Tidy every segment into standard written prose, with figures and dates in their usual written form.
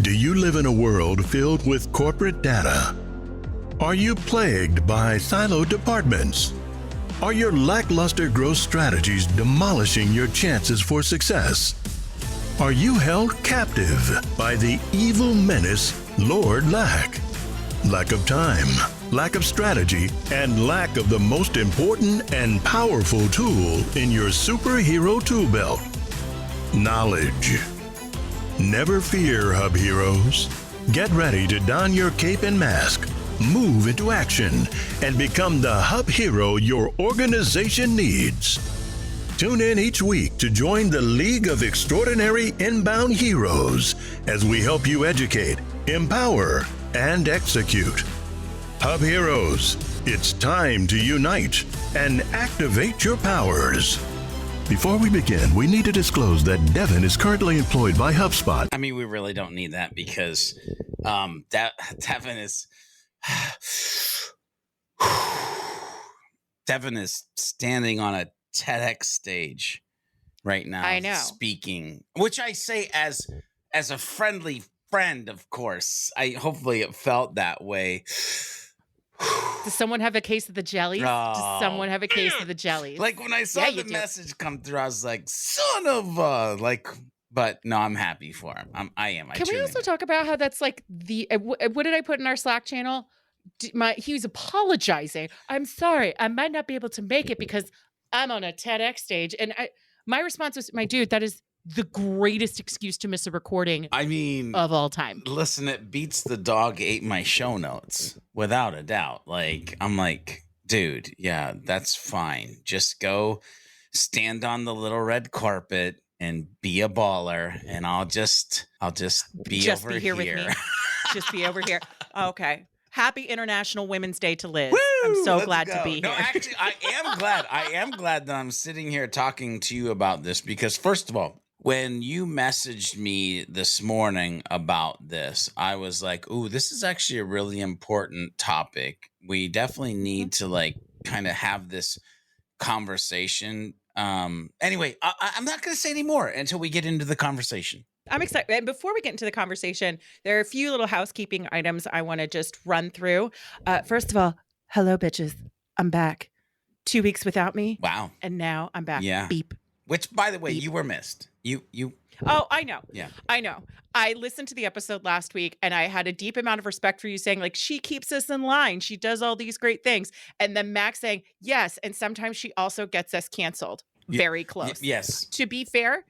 Do you live in a world filled with corporate data? Are you plagued by siloed departments? Are your lackluster growth strategies demolishing your chances for success? Are you held captive by the evil menace, Lord Lack? Lack of time, lack of strategy, and lack of the most important and powerful tool in your superhero tool belt, knowledge. Never fear, Hub Heroes. Get ready to don your cape and mask, move into action, and become the Hub Hero your organization needs. Tune in each week to join the League of Extraordinary Inbound Heroes as we help you educate, empower, and execute. Hub Heroes, it's time to unite and activate your powers. Before we begin, we need to disclose that Devin is currently employed by HubSpot. I mean, we really don't need that because Devin is standing on a TEDx stage right now. I know. Speaking, which I say as a friendly friend, of course. Hopefully it felt that way. Does someone have a case of the jellies? Does someone have a case of the jellies? Like when I saw the message come through, I was like, son of a, like, but no, I'm happy for him. Can we also talk about how that's like what did I put in our Slack channel? He was apologizing. I'm sorry. I might not be able to make it because I'm on a TEDx stage. And my response was, my dude, that is the greatest excuse to miss a recording of all time. Listen, it beats the dog ate my show notes without a doubt. Like, I'm like, dude, yeah, that's fine. Just go stand on the little red carpet and be a baller. And I'll just be over here. With me. Just be over here. Okay. Happy International Women's Day to Liz. Woo! I'm so glad to be here. No, actually, I am glad. I am glad that I'm sitting here talking to you about this because, first of all, when you messaged me this morning about this, I was like, ooh, this is actually a really important topic. We definitely need to like kind of have this conversation. Anyway, I'm not going to say any more until we get into the conversation. I'm excited. And before we get into the conversation, there are a few little housekeeping items I want to just run through. First of all, hello, bitches. I'm back. 2 weeks without me. Wow. And now I'm back. Yeah. Beep. Which, by the way, Beep. You were missed. You. Oh, I know. Yeah. I know. I listened to the episode last week and I had a deep amount of respect for you saying, like, she keeps us in line. She does all these great things. And then Max saying, yes. And sometimes she also gets us canceled. Very close. Yes. To be fair,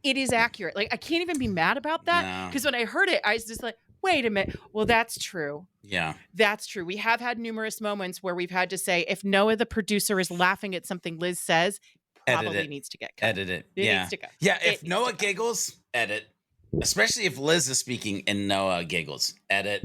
it is accurate. Like, I can't even be mad about that because when I heard it, I was just like, wait a minute. Well, that's true. Yeah. That's true. We have had numerous moments where we've had to say, if Noah, the producer, is laughing at something Liz says, probably needs to get cut. Edit it. It needs to go. Yeah. If Noah giggles, edit. Especially if Liz is speaking and Noah giggles, edit.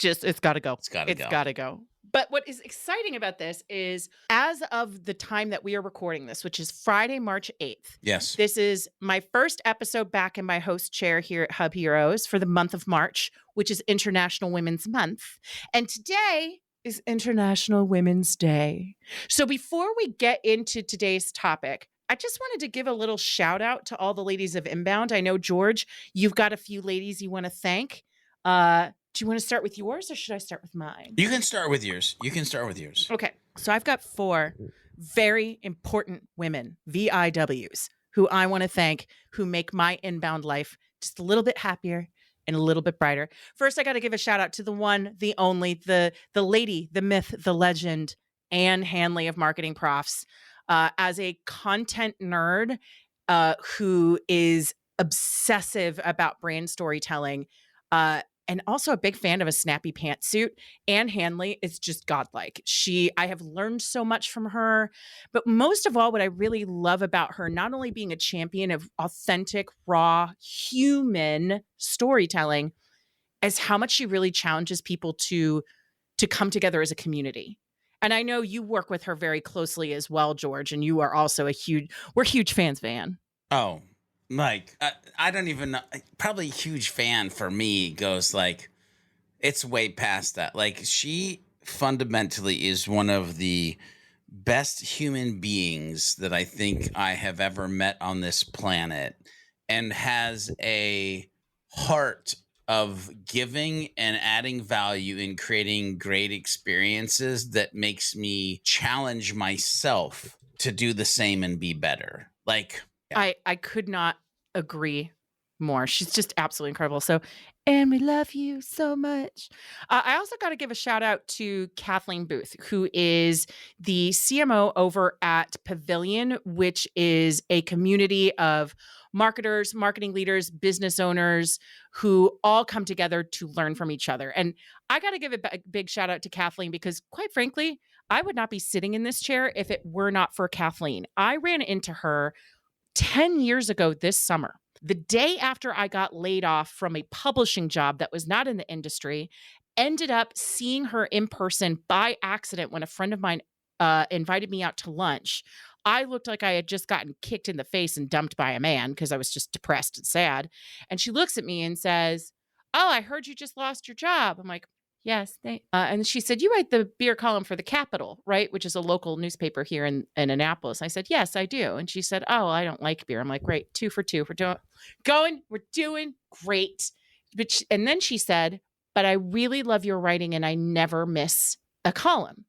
It's got to go. It's got to go. But what is exciting about this is as of the time that we are recording this, which is Friday, March 8th. Yes. This is my first episode back in my host chair here at Hub Heroes for the month of March, which is International Women's Month. And today is International Women's Day. So before we get into today's topic, I just wanted to give a little shout out to all the ladies of Inbound. I know, George, you've got a few ladies you want to thank. Do you want to start with yours or should I start with mine? You can start with yours. Okay. So I've got 4 very important women, VIWs, who I want to thank, who make my inbound life just a little bit happier and a little bit brighter. First, I got to give a shout out to the one, the only, the lady, the myth, the legend, Anne Hanley of Marketing Profs. As a content nerd who is obsessive about brand storytelling, and also a big fan of a snappy pantsuit, Anne Hanley is just godlike. I have learned so much from her, but most of all, what I really love about her, not only being a champion of authentic, raw, human storytelling, is how much she really challenges people to come together as a community. And I know you work with her very closely as well, George, and you are also we're huge fans, Van. Oh, like, I don't even know. Probably a huge fan for me goes like, it's way past that. Like, she fundamentally is one of the best human beings that I think I have ever met on this planet and has a heart of giving and adding value and creating great experiences that makes me challenge myself to do the same and be better. Like, I could not agree more. She's just absolutely incredible. So, and we love you so much. I also got to give a shout out to Kathleen Booth, who is the CMO over at Pavilion, which is a community of marketers, marketing leaders, business owners who all come together to learn from each other. And I got to give a big shout out to Kathleen because, quite frankly, I would not be sitting in this chair if it were not for Kathleen. I ran into her 10 years ago this summer, the day after I got laid off from a publishing job that was not in the industry, ended up seeing her in person by accident when a friend of mine invited me out to lunch. I looked like I had just gotten kicked in the face and dumped by a man because I was just depressed and sad. And she looks at me and says, "Oh, I heard you just lost your job." I'm like, "Yes." And she said, "You write the beer column for The Capital, right?" Which is a local newspaper here in Annapolis. I said, "Yes, I do." And she said, "Oh, I don't like beer." I'm like, "Great, 2 for 2. We're doing great." And then she said, "But I really love your writing and I never miss a column.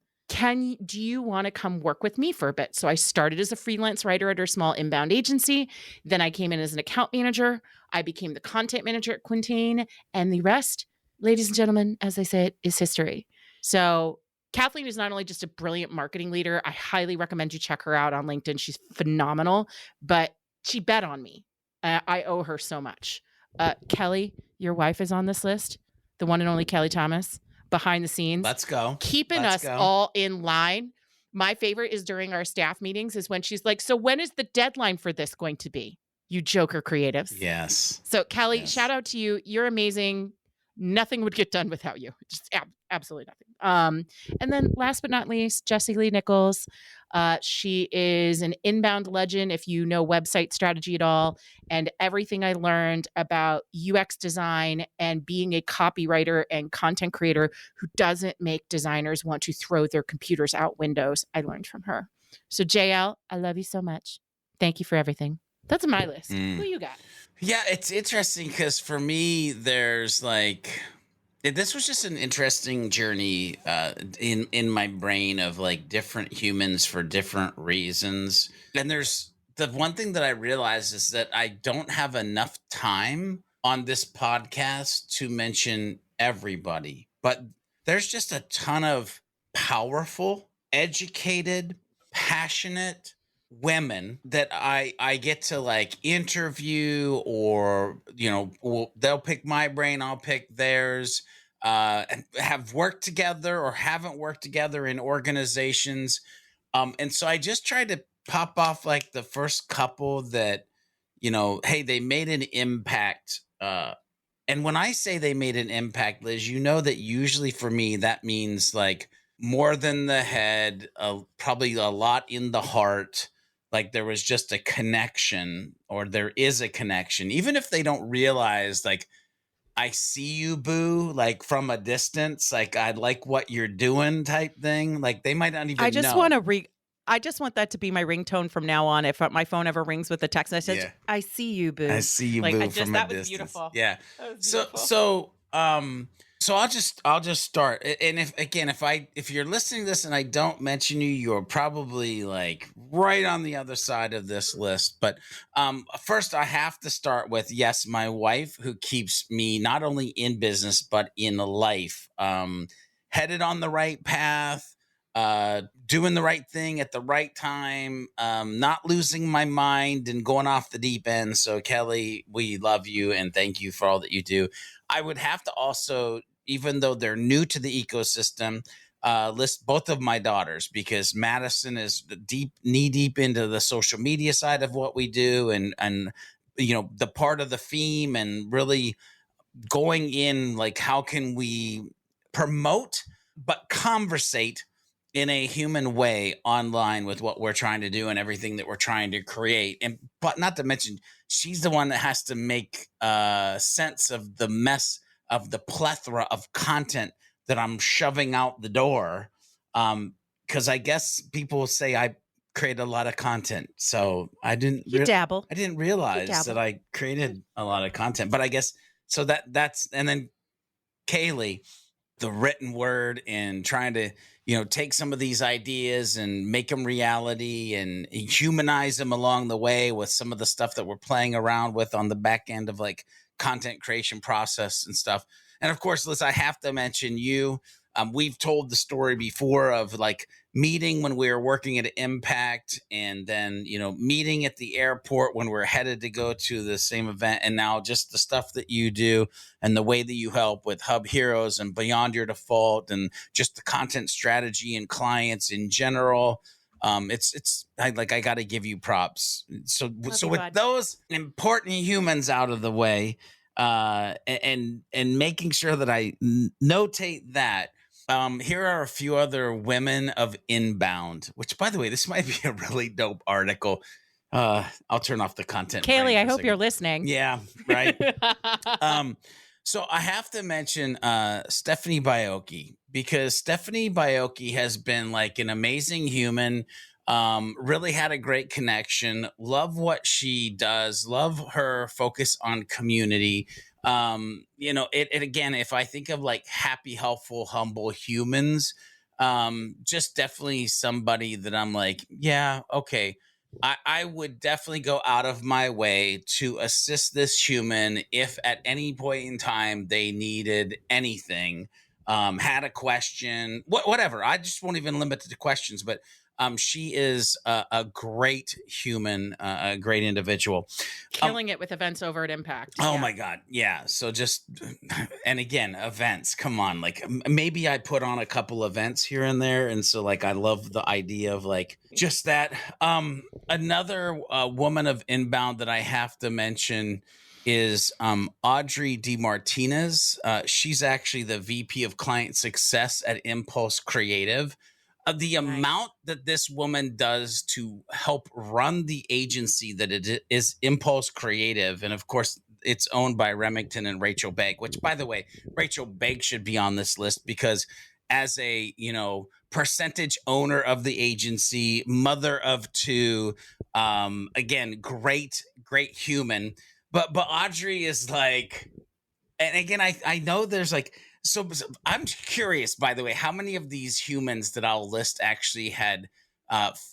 Do you want to come work with me for a bit?" So I started as a freelance writer at her small inbound agency. Then I came in as an account manager. I became the content manager at Quintain, and the rest, ladies and gentlemen, as I say, it is history. So Kathleen is not only just a brilliant marketing leader. I highly recommend you check her out on LinkedIn. She's phenomenal, but she bet on me. I owe her so much. Kelly, your wife is on this list. The one and only Kelly Thomas, behind the scenes. let's go. Keeping us all in line. My favorite is during our staff meetings is when she's like, "So when is the deadline for this going to be? You joker creatives." Yes. So Kelly, Yes. shout out to you. You're amazing. Nothing would get done without you. Just absolutely nothing. And then last but not least, Jessie Lee Nichols. She is an inbound legend if you know website strategy at all. And everything I learned about UX design and being a copywriter and content creator who doesn't make designers want to throw their computers out windows, I learned from her. So JL, I love you so much. Thank you for everything. That's my list. Who you got? Yeah, it's interesting because for me, there's like, this was just an interesting journey in my brain of like different humans for different reasons. And there's the one thing that I realized is that I don't have enough time on this podcast to mention everybody, but there's just a ton of powerful, educated, passionate women that I get to like interview, or they'll pick my brain, I'll pick theirs, and have worked together or haven't worked together in organizations, and so I just tried to pop off like the first couple that hey, they made an impact, and when I say they made an impact, Liz, that usually for me that means like more than the head, probably a lot in the heart. Like there was just a connection, or there is a connection, even if they don't realize, like, I see you, boo, like from a distance, like I like what you're doing type thing. Like they might not even know. I just want that to be my ringtone from now on. If my phone ever rings with a text message, Yeah. I see you, boo. I see you, like, boo, I just, from that a was distance. beautiful. Yeah. That was beautiful. So I'll just start. And if you're listening to this and I don't mention you, you're probably like right on the other side of this list. But first I have to start with, yes, my wife, who keeps me not only in business, but in life, headed on the right path, doing the right thing at the right time, not losing my mind and going off the deep end. So Kelly, we love you and thank you for all that you do. I would have to also, even though they're new to the ecosystem, list both of my daughters, because Madison is knee deep into the social media side of what we do, and the part of the theme, and really going in like, how can we promote but conversate in a human way online with what we're trying to do and everything that we're trying to create. But not to mention, she's the one that has to make sense of the mess of the plethora of content that I'm shoving out the door. Because I guess people say I create a lot of content. So I didn't dabble. I didn't realize that I created a lot of content. But I guess so that's, and then Kaylee, the written word, and trying to, take some of these ideas and make them reality and humanize them along the way with some of the stuff that we're playing around with on the back end of like content creation process and stuff. And of course, Liz, I have to mention you. We've told the story before of like meeting when we were working at Impact, and then, meeting at the airport when we're headed to go to the same event. And now just the stuff that you do and the way that you help with Hub Heroes and Beyond Your Default, and just the content strategy and clients in general. I got to give you props. So with those important humans out of the way, and making sure that I notate that, here are a few other women of inbound, which, by the way, this might be a really dope article. I'll turn off the content. Kaylee, I hope you're listening. Yeah, right. So I have to mention Stephanie Baiocchi, because Stephanie Baiocchi has been like an amazing human. Really had a great connection. Love what she does. Love her focus on community. It again, if I think of like happy, helpful, humble humans, just definitely somebody that I'm like, yeah, okay. I would definitely go out of my way to assist this human if at any point in time they needed anything, had a question, whatever. I just won't even limit it to questions, but she is a great human, a great individual. Killing it with events over at Impact. Oh my God. Yeah. So just, and again, events, come on. Like maybe I put on a couple events here and there. And so like, I love the idea of like just that. Another woman of inbound that I have to mention is Audrey DeMartinez. She's actually the VP of Client Success at Impulse Creative. The amount that this woman does to help run the agency that it is Impulse Creative. And of course, it's owned by Remington and Rachel Begg, which, by the way, Rachel Begg should be on this list, because as a, percentage owner of the agency, mother of two, again, great human. But Audrey is like, and again, I know there's like, so I'm curious, by the way, how many of these humans that I'll list actually had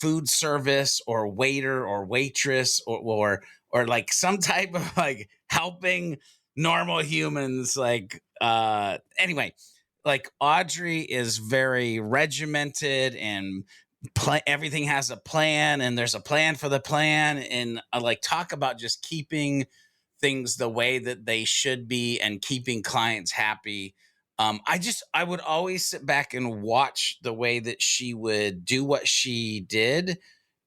food service or waiter or waitress or like some type of like helping normal humans. Like, anyway, like Audrey is very regimented and everything has a plan, and there's a plan for the plan. And I like talk about just keeping things the way that they should be and keeping clients happy. I would always sit back and watch the way that she would do what she did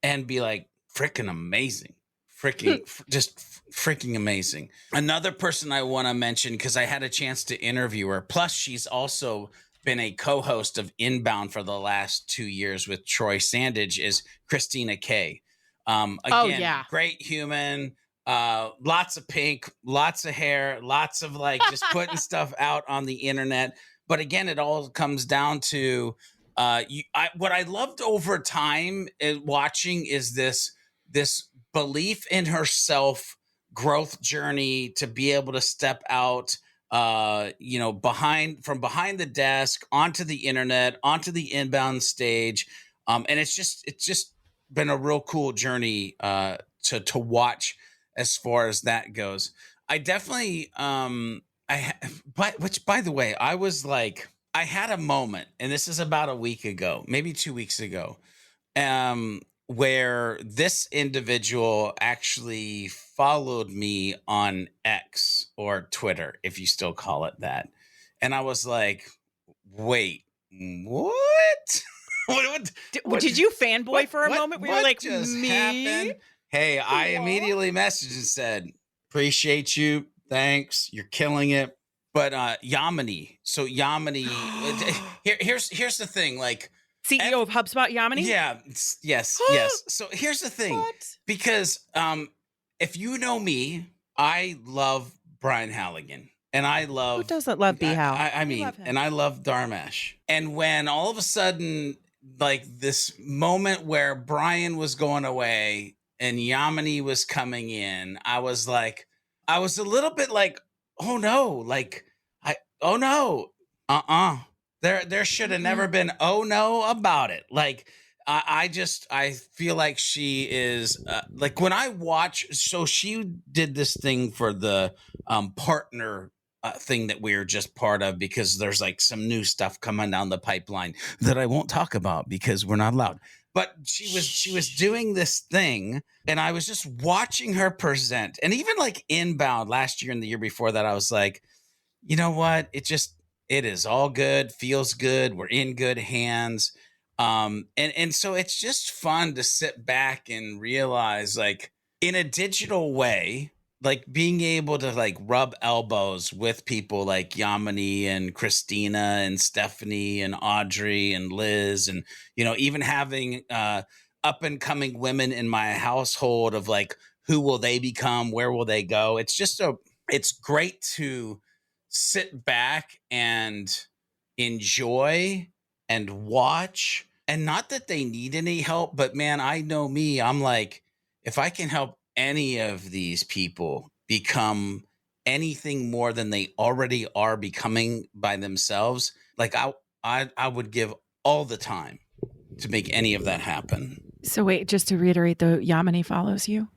and be like, freaking amazing, just freaking amazing. Another person I want to mention, because I had a chance to interview her, plus she's also been a co-host of Inbound for the last 2 years with Troy Sandage, is Christina Kay. Again, great human. Lots of pink, lots of hair, lots of like just putting stuff out on the internet. But again, it all comes down to what I loved over time watching is this belief in herself, growth journey to be able to step out, behind the desk onto the internet, onto the inbound stage. And it's just been a real cool journey to watch. As far as that goes, I definitely, which by the way, I was like, I had a moment, and this is about a week ago, maybe 2 weeks ago, where this individual actually followed me on X, or Twitter, if you still call it that. And I was like, wait, what? Did you fanboy for a moment? We were like, me? Happened? Hey, I immediately messaged and said, appreciate you. Thanks. You're killing it. But Yamini. So Yamini, here's the thing. Like CEO of HubSpot, Yamini? Yeah. Yes. So here's the thing. What? Because if you know me, I love Brian Halligan. And I love... Who doesn't love B-How? I mean, and I love Dharmesh. And when all of a sudden, like this moment where Brian was going away and Yamini was coming in, I was a little bit like, oh no, like oh no, there should have never been oh no about it. Like I feel like she is like when I watch. So she did this thing for the partner thing that we're just part of, because there's like some new stuff coming down the pipeline that I won't talk about because we're not allowed. But she was doing this thing, and I was just watching her present. And even like Inbound last year and the year before that, I was like, you know what? It is all good, feels good. We're in good hands. And so it's just fun to sit back and realize, like, in a digital way, like being able to like rub elbows with people like Yamini and Christina and Stephanie and Audrey and Liz, and, you know, even having up and coming women in my household of like, who will they become? Where will they go? It's great to sit back and enjoy and watch. And not that they need any help, but man, I know me, I'm like, if I can help any of these people become anything more than they already are becoming by themselves, like I would give all the time to make any of that happen. So wait, just to reiterate, though, Yamini follows you?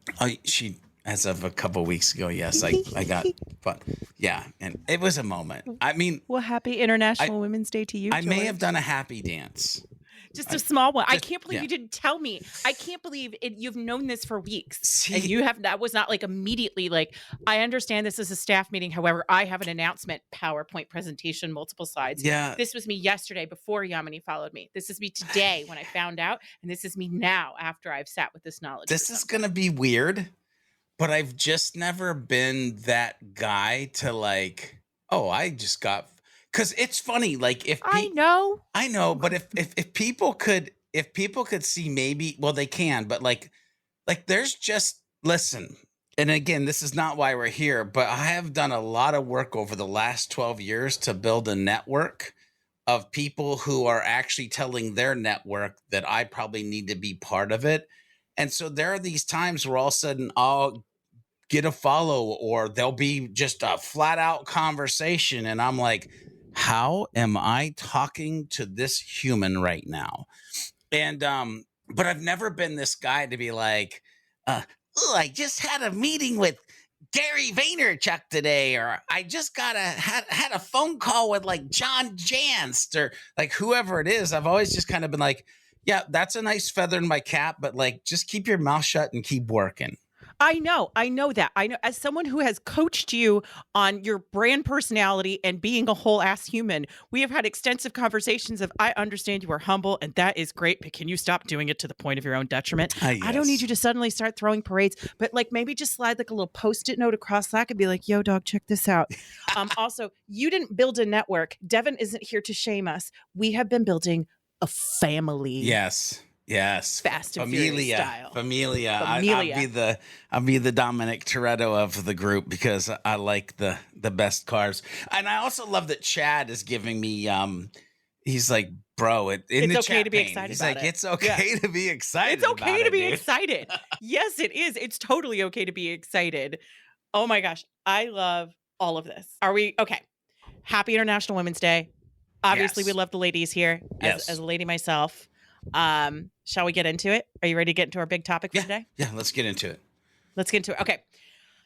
She, as of a couple of weeks ago, yes, I got, but yeah, and it was a moment. I mean, well, happy International Women's Day to you. I may have done a happy dance. Just a small one. I can't believe you didn't tell me. I can't believe it. You've known this for weeks. And you have, that was not like immediately like, I understand this is a staff meeting. However, I have an announcement, PowerPoint presentation, multiple slides. Yeah. This was me yesterday before Yamini followed me. This is me today when I found out. And this is me now after I've sat with this knowledge. This is going to be weird, but I've just never been that guy to like, oh, I just got... Because it's funny, like if I know, but if people could see, maybe, well, they can, but like there's just, listen, and again, this is not why we're here, but I have done a lot of work over the last 12 years to build a network of people who are actually telling their network that I probably need to be part of it. And so there are these times where all of a sudden I'll get a follow, or there'll be just a flat out conversation, and I'm like, how am I talking to this human right now? And but I've never been this guy to be like, I just had a meeting with Gary Vaynerchuk today, or I just had a phone call with like John Janst, or like whoever it is. I've always just kind of been like, yeah, that's a nice feather in my cap, but like, just keep your mouth shut and keep working. I know that. I know, as someone who has coached you on your brand personality and being a whole ass human, we have had extensive conversations of, I understand you are humble and that is great, but can you stop doing it to the point of your own detriment? Yes. I don't need you to suddenly start throwing parades, but like maybe just slide like a little Post-it note across Slack and be like, yo, dog, check this out. Also, you didn't build a network. Devin isn't here to shame us. We have been building a family. Yes. Fast and Furious style. Familia. I'll be the Dominic Toretto of the group, because I like the best cars. And I also love that Chad is giving me he's like, bro, it's okay to be excited. He's about like, it. it's okay to be excited. It's okay about to be dude. excited. Yes, it is. It's totally okay to be excited. Oh my gosh. I love all of this. Are we okay? Happy International Women's Day. Obviously, Yes. we love the ladies here. As a lady myself. Shall we get into it? Are you ready to get into our big topic for today? Yeah, let's get into it. Okay.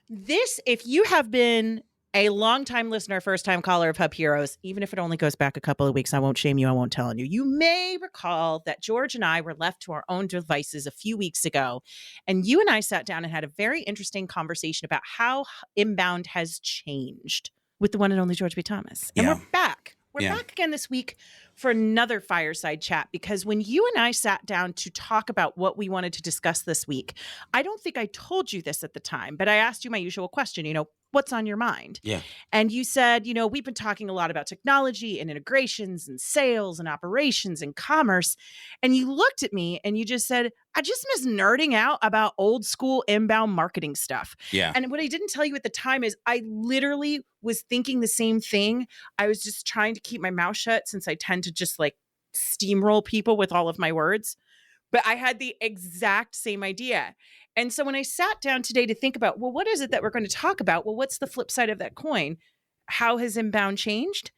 This, if you have been a longtime listener, first-time caller of Hub Heroes, even if it only goes back a couple of weeks, I won't shame you, I won't tell on you. You may recall that George and I were left to our own devices a few weeks ago, and you and I sat down and had a very interesting conversation about how Inbound has changed with the one and only George B. Thomas. And we're back. We're back again this week for another fireside chat, because when you and I sat down to talk about what we wanted to discuss this week, I don't think I told you this at the time, but I asked you my usual question, what's on your mind? Yeah. And you said, we've been talking a lot about technology and integrations and sales and operations and commerce. And you looked at me and you just said, I just miss nerding out about old school inbound marketing stuff. Yeah. And what I didn't tell you at the time is I literally was thinking the same thing. I was just trying to keep my mouth shut, since I tend to just like steamroll people with all of my words. But I had the exact same idea. And so when I sat down today to think about, well, what is it that we're going to talk about? Well, what's the flip side of that coin? How has inbound changed?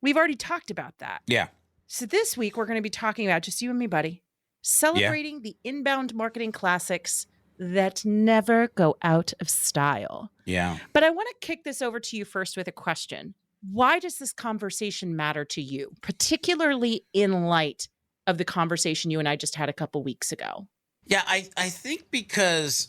We've already talked about that. Yeah. So this week we're going to be talking about, just you and me, buddy, celebrating the inbound marketing classics that never go out of style. Yeah. But I want to kick this over to you first with a question. Why does this conversation matter to you, particularly in light of the conversation you and I just had a couple weeks ago? Yeah, I think because,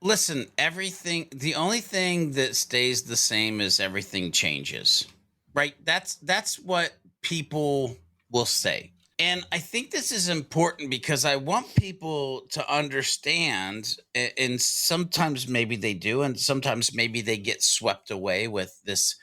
listen, the only thing that stays the same is everything changes, right? That's what people will say. And I think this is important because I want people to understand, and sometimes maybe they do, and sometimes maybe they get swept away with this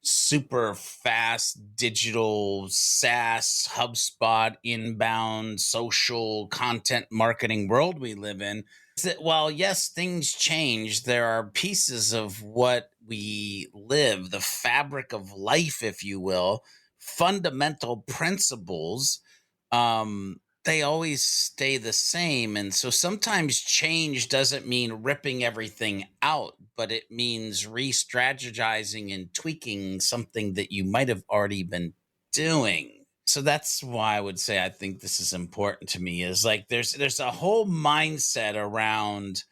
super fast digital SaaS, HubSpot, inbound social content marketing world we live in. Is that while yes, things change, there are pieces of what we live, the fabric of life, if you will, fundamental principles, they always stay the same. And so sometimes change doesn't mean ripping everything out, but it means re-strategizing and tweaking something that you might have already been doing. So that's why I would say I think this is important to me, is like there's a whole mindset around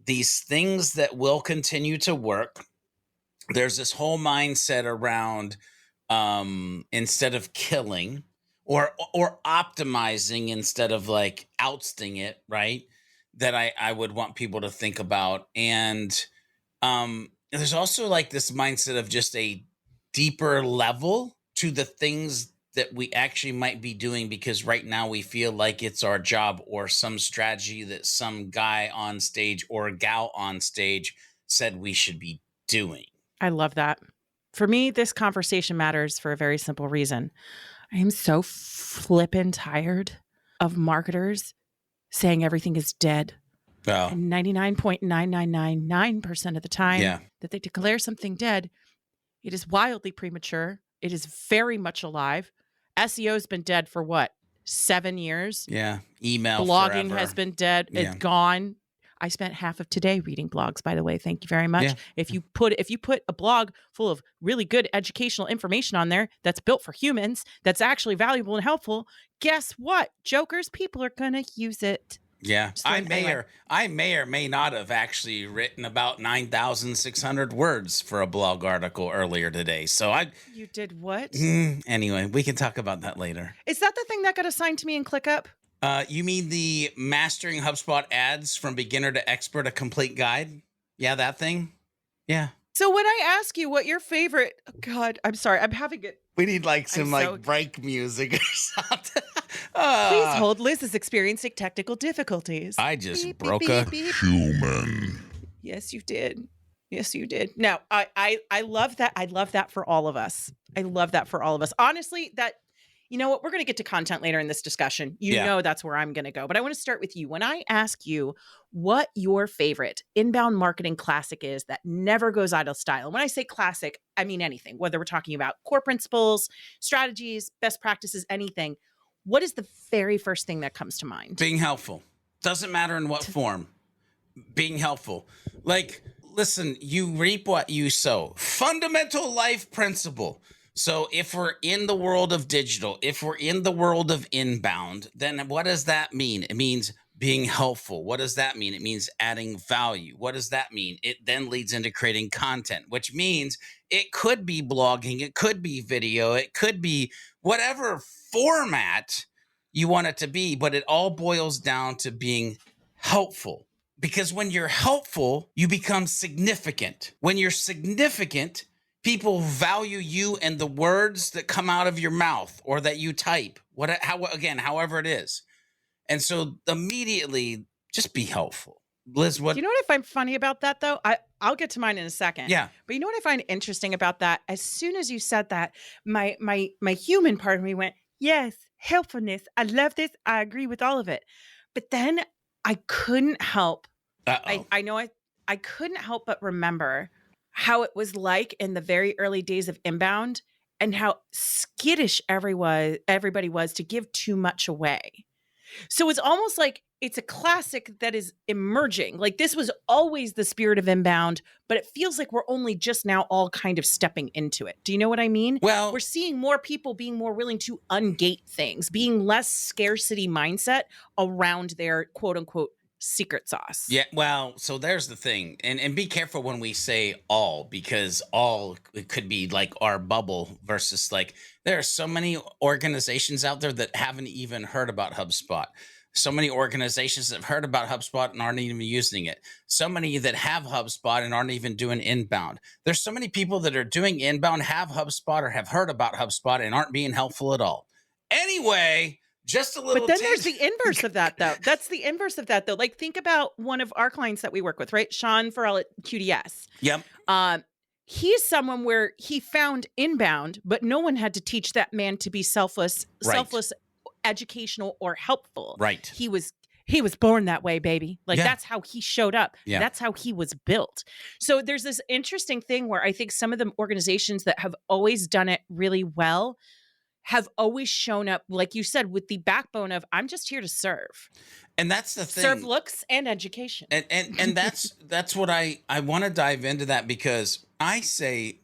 these things that will continue to work. There's this whole mindset around instead of killing, or optimizing instead of like ousting it, right? That I would want people to think about. And there's also like this mindset of just a deeper level to the things that we actually might be doing, because right now we feel like it's our job or some strategy that some guy on stage or a gal on stage said we should be doing. I love that. For me, this conversation matters for a very simple reason. I am so flippin' tired of marketers saying everything is dead. Oh. And 99.9999% of the time that they declare something dead, it is wildly premature. It is very much alive. SEO has been dead for what? 7 years? Yeah. Email blogging forever. has been dead. Yeah. It's gone. I spent half of today reading blogs, by the way. Thank you very much. Yeah. If you put a blog full of really good educational information on there that's built for humans, that's actually valuable and helpful, guess what? Jokers, people are going to use it. Yeah. I may or may not have actually written about 9,600 words for a blog article earlier today. So You did what? Anyway, we can talk about that later. Is that the thing that got assigned to me in ClickUp? You mean the Mastering HubSpot Ads from Beginner to Expert, a Complete Guide? Yeah, that thing? Yeah. So when I ask you what your favorite, oh God, I'm sorry, I'm having it. We need like some break music or something. Please hold. Liz is experiencing technical difficulties. I just broke a human. Yes, you did. Yes, you did. Now, I love that. I love that for all of us. I love that for all of us. Honestly, you know what? We're going to get to content later in this discussion. You know that's where I'm going to go. But I want to start with you. When I ask you what your favorite inbound marketing classic is that never goes out of style. When I say classic, I mean anything, whether we're talking about core principles, strategies, best practices, anything. What is the very first thing that comes to mind? Being helpful. Doesn't matter in what form. Being helpful. Like, listen, you reap what you sow. Fundamental life principle. So if we're in the world of digital, if we're in the world of inbound, then what does that mean? It means being helpful. What does that mean? It means adding value. What does that mean? It then leads into creating content, which means it could be blogging, it could be video, it could be whatever format you want it to be, but it all boils down to being helpful. Because when you're helpful, you become significant. When you're significant, people value you and the words that come out of your mouth or that you type, however it is. And so immediately just be helpful. Liz, what? Do you know what I find funny about that, though? I'll get to mine in a second. Yeah. But you know what I find interesting about that? As soon as you said that, my human part of me went, yes, helpfulness. I love this. I agree with all of it. But then I couldn't help. I know I couldn't help but remember how it was like in the very early days of inbound and how skittish everybody was to give too much away. So it's almost like it's a classic that is emerging. Like this was always the spirit of inbound, but it feels like we're only just now all kind of stepping into it. Do you know what I mean? Well, We're seeing more people being more willing to ungate things, being less scarcity mindset around their quote unquote secret sauce. yeah, well, so there's the thing. And be careful when we say all, because all it could be like our bubble versus like there are so many organizations out there that haven't even heard about HubSpot. So many organizations that have heard about HubSpot and aren't even using it. So many that have HubSpot and aren't even doing inbound. There's so many people that are doing inbound, have HubSpot or have heard about HubSpot and aren't being helpful at all. Anyway, just a little. But then there's the inverse of that, though. That's the inverse of that, though. Like, think about one of our clients that we work with, right? Sean Farrell at QDS. Yep. He's someone where he found inbound, but no one had to teach that man to be selfless, educational, or helpful. Right. He was born that way, baby. Like that's how he showed up. Yeah. That's how he was built. So there's this interesting thing where I think some of the organizations that have always done it really well have always shown up, like you said, with the backbone of I'm just here to serve. And that's the thing. Serve looks and education. And that's what I want to dive into that, because I say,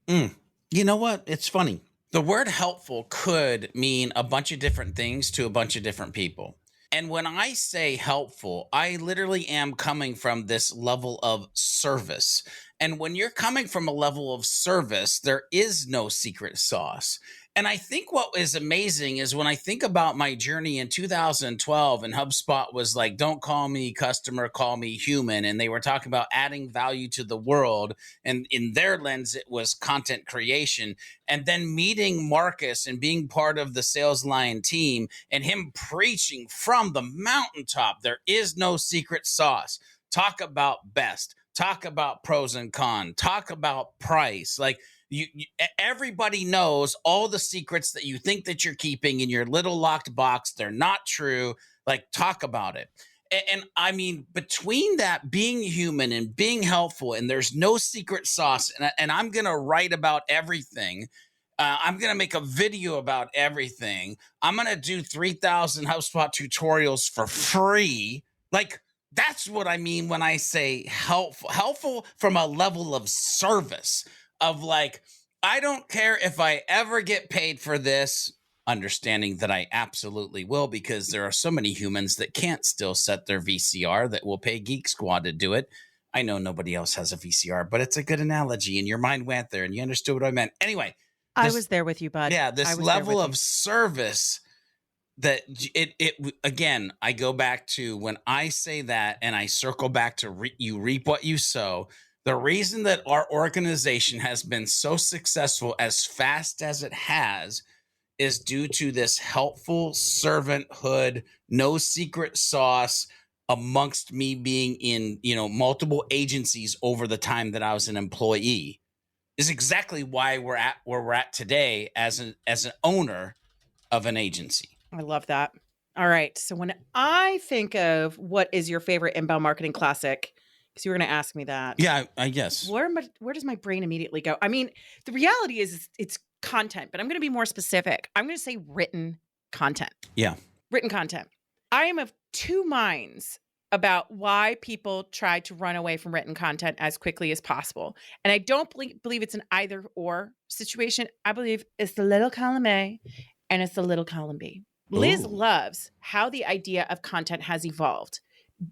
you know what? It's funny. The word helpful could mean a bunch of different things to a bunch of different people. And when I say helpful, I literally am coming from this level of service. And when you're coming from a level of service, there is no secret sauce. And I think what is amazing is when I think about my journey in 2012 and HubSpot was like, don't call me customer, call me human. And they were talking about adding value to the world. And in their lens, it was content creation. And then meeting Marcus and being part of the Sales Lion team and him preaching from the mountaintop, there is no secret sauce. Talk about best, talk about pros and cons, talk about price. Like, You everybody knows all the secrets that you think that you're keeping in your little locked box. They're not true. Like, talk about it. And I mean, between that, being human and being helpful, and there's no secret sauce. And I'm going to write about everything. I'm going to make a video about everything. I'm going to do 3,000 HubSpot tutorials for free. Like, that's what I mean when I say helpful from a level of service. Of like, I don't care if I ever get paid for this, understanding that I absolutely will, because there are so many humans that can't still set their VCR that will pay Geek Squad to do it. I know nobody else has a VCR, but it's a good analogy, and your mind went there and you understood what I meant. Anyway. I was there with you, bud. Yeah, this level of service that it again, I go back to when I say that, and I circle back to you reap what you sow. The reason that our organization has been so successful as fast as it has is due to this helpful servanthood, no secret sauce amongst me being in, multiple agencies over the time that I was an employee. Is exactly why we're at where we're at today as an owner of an agency. I love that. All right. So when I think of what is your favorite inbound marketing classic, because you were going to ask me that. Yeah, I guess. Where does my brain immediately go? I mean, the reality is it's content, but I'm going to be more specific. I'm going to say written content. Yeah. Written content. I am of two minds about why people try to run away from written content as quickly as possible. And I don't believe it's an either or situation. I believe it's the little column A and it's the little column B. Liz loves how the idea of content has evolved.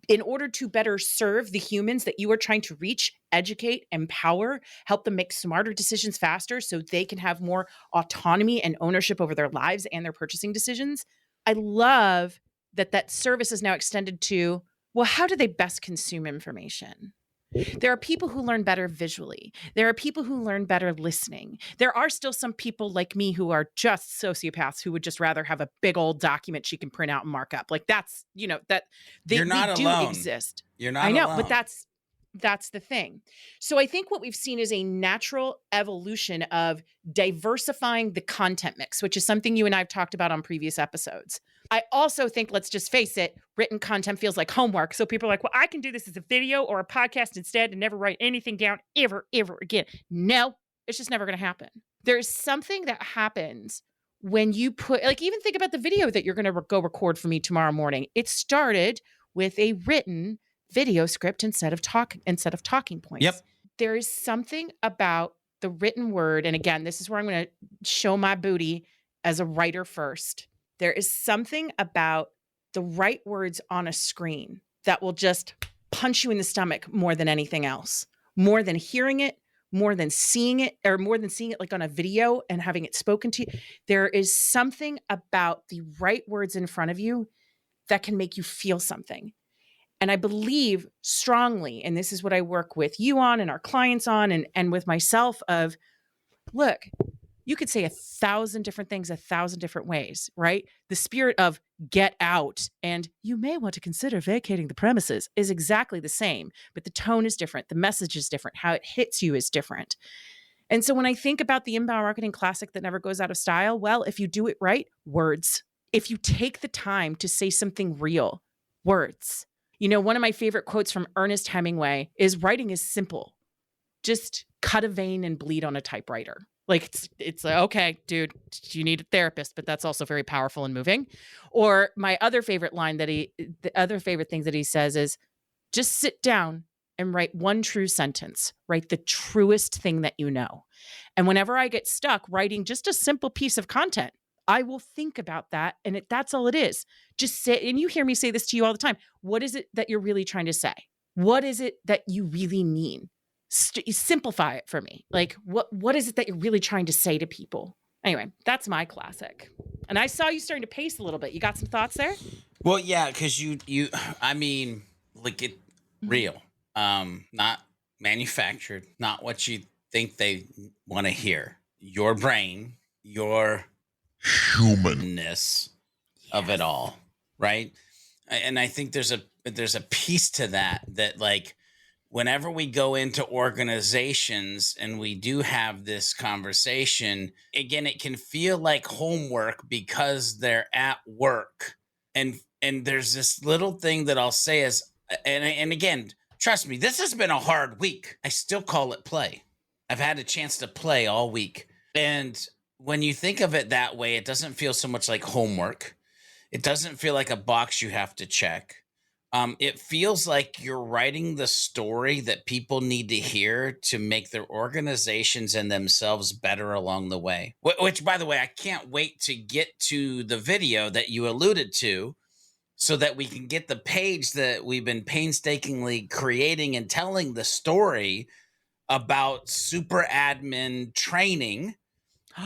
In order to better serve the humans that you are trying to reach, educate, empower, help them make smarter decisions faster so they can have more autonomy and ownership over their lives and their purchasing decisions. I love that service is now extended to, well, how do they best consume information? There are people who learn better visually. There are people who learn better listening. There are still some people like me who are just sociopaths who would just rather have a big old document she can print out and mark up. Like that's, that they do exist. You're not I know, alone. but that's the thing. So I think what we've seen is a natural evolution of diversifying the content mix, which is something you and I have talked about on previous episodes. I also think, let's just face it, written content feels like homework. So people are like, well, I can do this as a video or a podcast instead and never write anything down ever again. No, it's just never going to happen. There's something that happens when you put, like, even think about the video that you're going to go record for me tomorrow morning. It started with a written video script instead of talking points. Yep. There is something about the written word. And again, this is where I'm going to show my booty as a writer first. There is something about the right words on a screen that will just punch you in the stomach more than anything else, more than hearing it, more than seeing it, or more than seeing it like on a video and having it spoken to you. There is something about the right words in front of you that can make you feel something. And I believe strongly, and this is what I work with you on and our clients on and with myself of, look, you could say 1,000 different things 1,000 different ways, right? The spirit of get out and you may want to consider vacating the premises is exactly the same, but the tone is different. The message is different. How it hits you is different. And so when I think about the inbound marketing classic that never goes out of style, well, if you do it right, words. If you take the time to say something real, words. You know, one of my favorite quotes from Ernest Hemingway is writing is simple. Just cut a vein and bleed on a typewriter. Like it's like, okay, dude, you need a therapist, but that's also very powerful and moving. Or my other favorite line the other favorite things that he says is just sit down and write one true sentence, write the truest thing that you know. And whenever I get stuck writing just a simple piece of content, I will think about that. And that's all it is. Just say, and you hear me say this to you all the time. What is it that you're really trying to say? What is it that you really mean? Simplify it for me. Like, what is it that you're really trying to say to people? Anyway, that's my classic. And I saw you starting to pace a little bit. You got some thoughts there? Well, yeah, because I mean, like it real, not manufactured, not what you think they want to hear. Your brain, your humanness of it all, right? And I think there's a piece to that like whenever we go into organizations and we do have this conversation, again, it can feel like homework because they're at work. And there's this little thing that I'll say is, and again, trust me, this has been a hard week. I still call it play. I've had a chance to play all week. And when you think of it that way, it doesn't feel so much like homework. It doesn't feel like a box you have to check. It feels like you're writing the story that people need to hear to make their organizations and themselves better along the way. Which, by the way, I can't wait to get to the video that you alluded to so that we can get the page that we've been painstakingly creating and telling the story about super admin training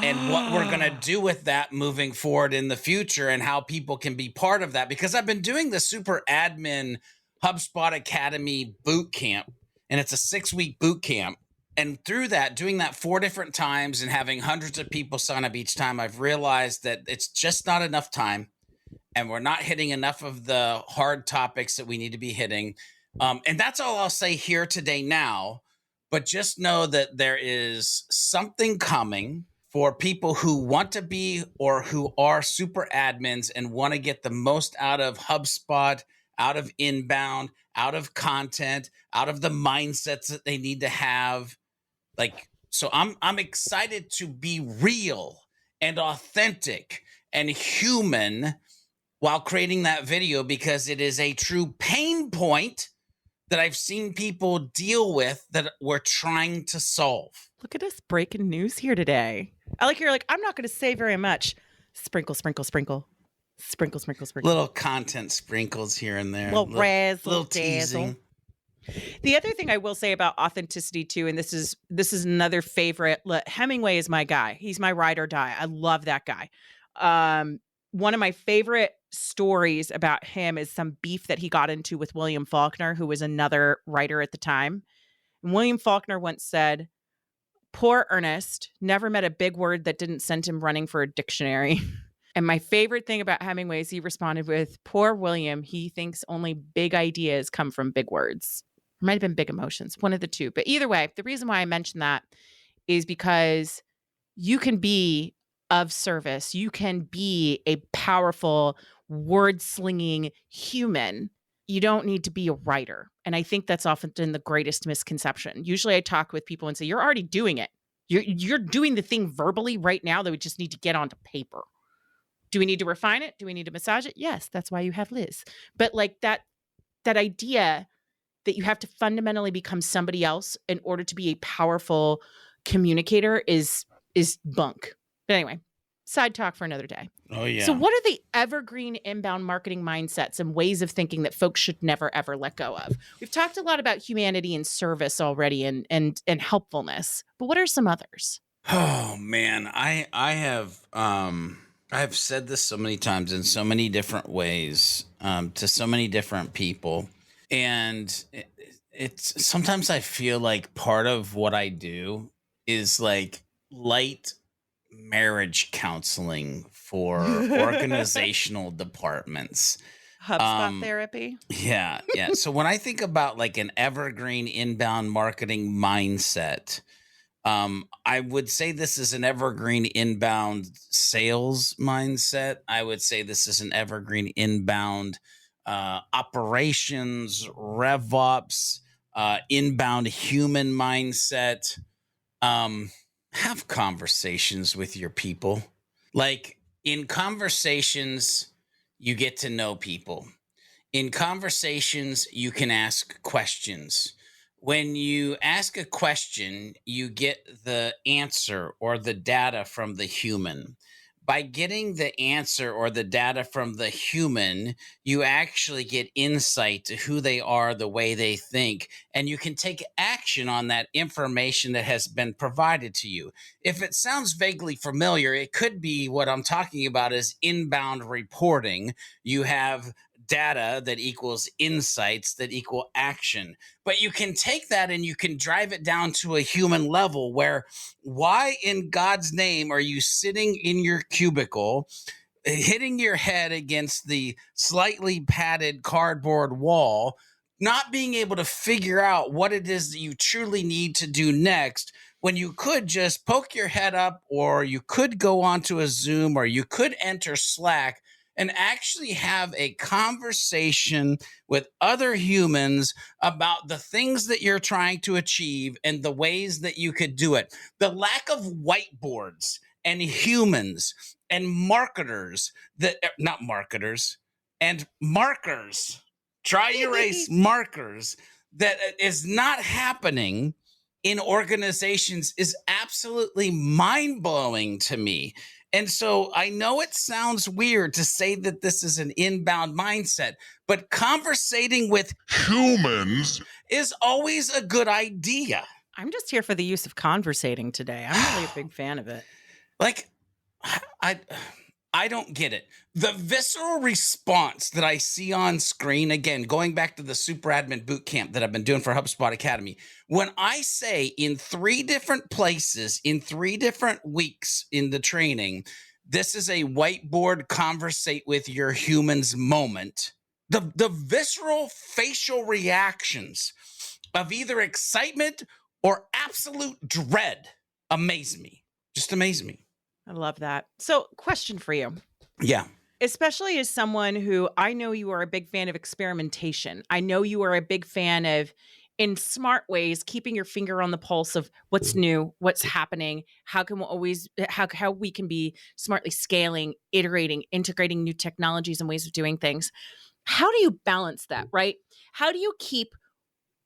and what we're going to do with that moving forward in the future and how people can be part of that. Because I've been doing the Super Admin HubSpot Academy boot camp, and it's a 6-week boot camp. And through that, doing that 4 different times and having hundreds of people sign up each time, I've realized that it's just not enough time. And we're not hitting enough of the hard topics that we need to be hitting. And that's all I'll say here today now. But just know that there is something coming for people who want to be or who are super admins and want to get the most out of HubSpot, out of inbound, out of content, out of the mindsets that they need to have. Like, so I'm excited to be real and authentic and human while creating that video, because it is a true pain point that I've seen people deal with that we're trying to solve. Look at us breaking news here today. I like you're like, I'm not going to say very much. Sprinkle, sprinkle, sprinkle. Sprinkle, sprinkle, sprinkle. Little content sprinkles here and there. Little razzle, little teasing. The other thing I will say about authenticity too, and this is another favorite. Hemingway is my guy. He's my ride or die. I love that guy. One of my favorite stories about him is some beef that he got into with William Faulkner, who was another writer at the time. And William Faulkner once said, "Poor Ernest never met a big word that didn't send him running for a dictionary." And my favorite thing about Hemingway is he responded with, "Poor William, he thinks only big ideas come from big words." It might have been big emotions, one of the two. But either way, the reason why I mention that is because you can be of service. You can be a powerful, word-slinging human. You don't need to be a writer. And I think that's often the greatest misconception. Usually I talk with people and say, you're already doing it. You're doing the thing verbally right now that we just need to get onto paper. Do we need to refine it? Do we need to massage it? Yes, that's why you have Liz. But like that idea that you have to fundamentally become somebody else in order to be a powerful communicator is bunk. But anyway, side talk for another day. Oh, yeah. So what are the evergreen inbound marketing mindsets and ways of thinking that folks should never, ever let go of? We've talked a lot about humanity and service already and helpfulness, but what are some others? Oh, man. I have said this so many times in so many different ways to so many different people. And it's sometimes I feel like part of what I do is like light marriage counseling for organizational departments. HubSpot therapy. Yeah. So when I think about like an evergreen inbound marketing mindset, I would say this is an evergreen inbound sales mindset. I would say this is an evergreen inbound operations, RevOps, inbound human mindset. Have conversations with your people. Like in conversations, you get to know people. In conversations, you can ask questions. When you ask a question, you get the answer or the data from the human. By getting the answer or the data from the human, you actually get insight to who they are, the way they think, and you can take action on that information that has been provided to you. If it sounds vaguely familiar, it could be what I'm talking about is inbound reporting. You have data that equals insights that equal action. But you can take that and you can drive it down to a human level where why in God's name are you sitting in your cubicle, hitting your head against the slightly padded cardboard wall, not being able to figure out what it is that you truly need to do next, when you could just poke your head up, or you could go onto a Zoom, or you could enter Slack and actually have a conversation with other humans about the things that you're trying to achieve and the ways that you could do it. The lack of whiteboards and humans and marketers not marketers and markers, dry erase markers that is not happening in organizations is absolutely mind-blowing to me. And so I know it sounds weird to say that this is an inbound mindset, but conversating with humans is always a good idea. I'm just here for the use of conversating today. I'm really a big fan of it. Like, I don't get it. The visceral response that I see on screen, again, going back to the super admin boot camp that I've been doing for HubSpot Academy, when I say in 3 different places, in 3 different weeks in the training, this is a whiteboard conversate with your humans moment, the visceral facial reactions of either excitement or absolute dread amaze me. Just amaze me. I love that. So, question for you. Yeah. Especially as someone who I know you are a big fan of experimentation. I know you are a big fan of, in smart ways, keeping your finger on the pulse of what's new, what's happening, how we can be smartly scaling, iterating, integrating new technologies and ways of doing things. How do you balance that, right? How do you keep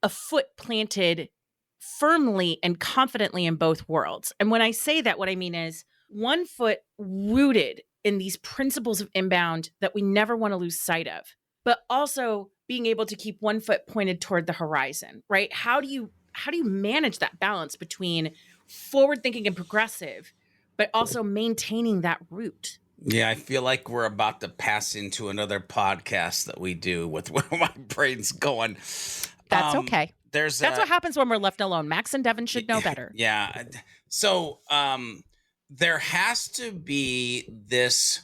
a foot planted firmly and confidently in both worlds? And when I say that, what I mean is one foot rooted in these principles of inbound that we never want to lose sight of, but also being able to keep one foot pointed toward the horizon, right? How do you manage that balance between forward thinking and progressive, but also maintaining that root? Yeah, I feel like we're about to pass into another podcast that we do with where my brain's going. That's okay. That's what happens when we're left alone. Max and Devin should know better. Yeah. So there has to be this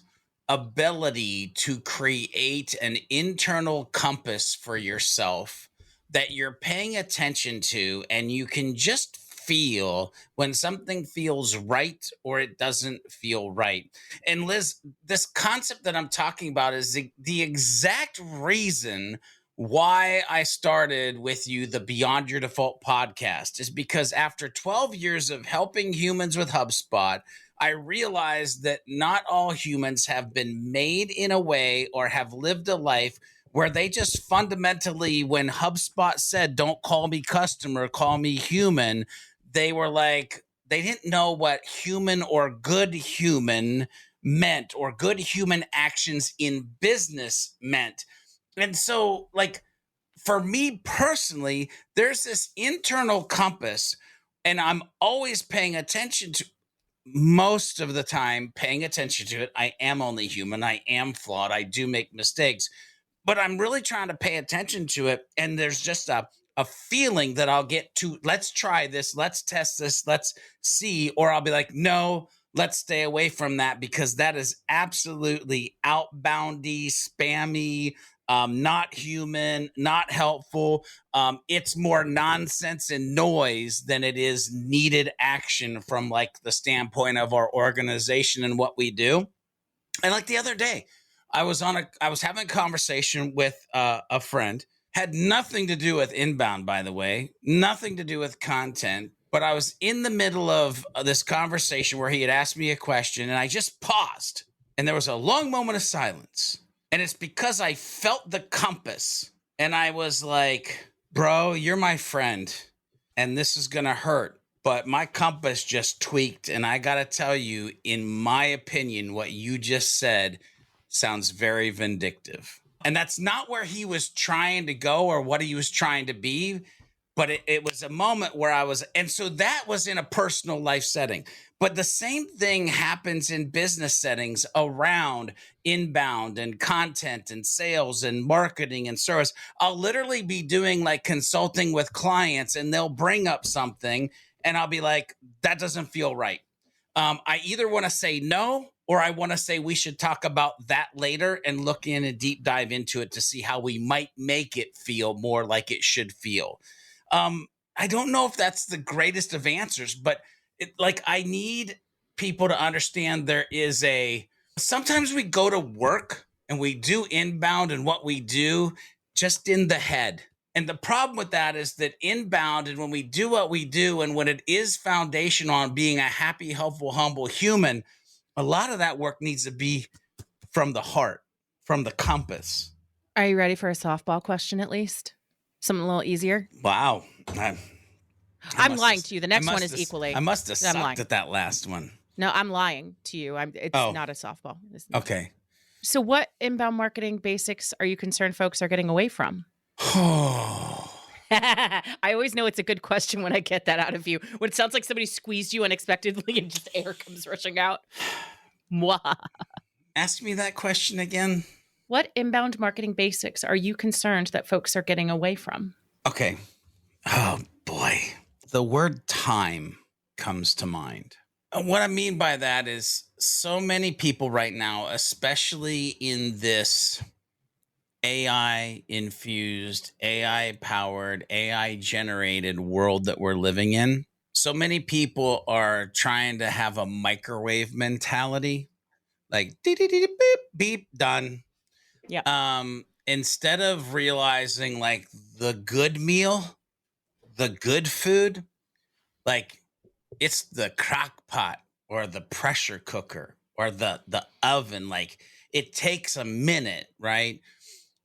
ability to create an internal compass for yourself that you're paying attention to, and you can just feel when something feels right or it doesn't feel right. And Liz, this concept that I'm talking about is the exact reason why I started with you the Beyond Your Default podcast is because after 12 years of helping humans with HubSpot, I realized that not all humans have been made in a way or have lived a life where they just fundamentally, when HubSpot said, don't call me customer, call me human, they were like, they didn't know what human or good human meant or good human actions in business meant. And so, like, for me personally, there's this internal compass, and I'm always paying attention to, most of the time, paying attention to it. I am only human. I am flawed. I do make mistakes, but I'm really trying to pay attention to it. And there's just a feeling that I'll get to, let's try this, let's test this, let's see, or I'll be like, no, let's stay away from that because that is absolutely outboundy, spammy, not human, not helpful. It's more nonsense and noise than it is needed action from like the standpoint of our organization and what we do. And like the other day, I was having a conversation with a friend, had nothing to do with inbound, by the way, nothing to do with content. But I was in the middle of this conversation where he had asked me a question and I just paused and there was a long moment of silence. And it's because I felt the compass and I was like, bro, you're my friend and this is going to hurt. But my compass just tweaked. And I got to tell you, in my opinion, what you just said sounds very vindictive. And that's not where he was trying to go or what he was trying to be. But it was a moment where I was, and so that was in a personal life setting. But the same thing happens in business settings around inbound and content and sales and marketing and service. I'll literally be doing like consulting with clients and they'll bring up something and I'll be like, that doesn't feel right. I either want to say no, or I want to say we should talk about that later and look in and deep dive into it to see how we might make it feel more like it should feel. I don't know if that's the greatest of answers, but I need people to understand sometimes we go to work and we do inbound and what we do just in the head. And the problem with that is that inbound, and when we do what we do, and when it is foundational on being a happy, helpful, humble human, a lot of that work needs to be from the heart, from the compass. Are you ready for a softball question at least? Something a little easier? Wow. I'm lying to you. The next one is equally. I must have sucked at that last one. No, I'm lying to you. It's not a softball. Okay. So what inbound marketing basics are you concerned folks are getting away from? I always know it's a good question when I get that out of you. When it sounds like somebody squeezed you unexpectedly and just air comes rushing out. Mwah. Ask me that question again. What inbound marketing basics are you concerned that folks are getting away from? Okay. Oh, boy. The word time comes to mind. And what I mean by that is so many people right now, especially in this AI-infused, AI-powered, AI-generated world that we're living in, so many people are trying to have a microwave mentality. Like, beep, beep, done. Yeah. Instead of realizing like the good meal, the good food, like it's the crock pot or the pressure cooker or the oven. Like it takes a minute, right?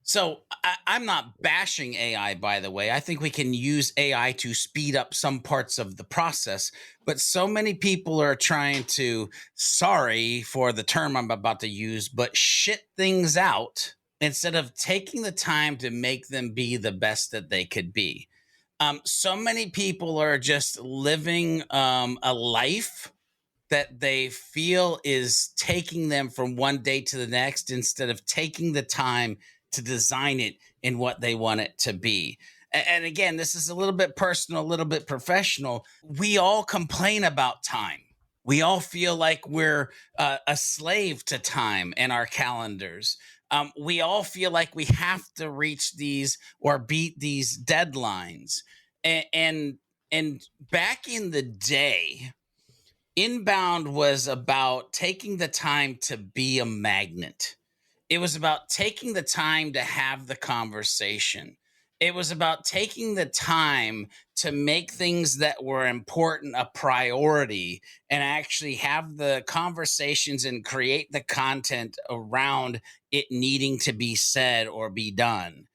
So I'm not bashing AI, by the way. I think we can use AI to speed up some parts of the process, but so many people are trying to, sorry for the term I'm about to use, but shit things out instead of taking the time to make them be the best that they could be. So many people are just living a life that they feel is taking them from one day to the next instead of taking the time to design it in what they want it to be. And again, this is a little bit personal, a little bit professional. We all complain about time. We all feel like we're a slave to time and our calendars. We all feel like we have to reach these or beat these deadlines. And back in the day, inbound was about taking the time to be a magnet. It was about taking the time to have the conversation. It was about taking the time to make things that were important a priority and actually have the conversations and create the content around it needing to be said or be done.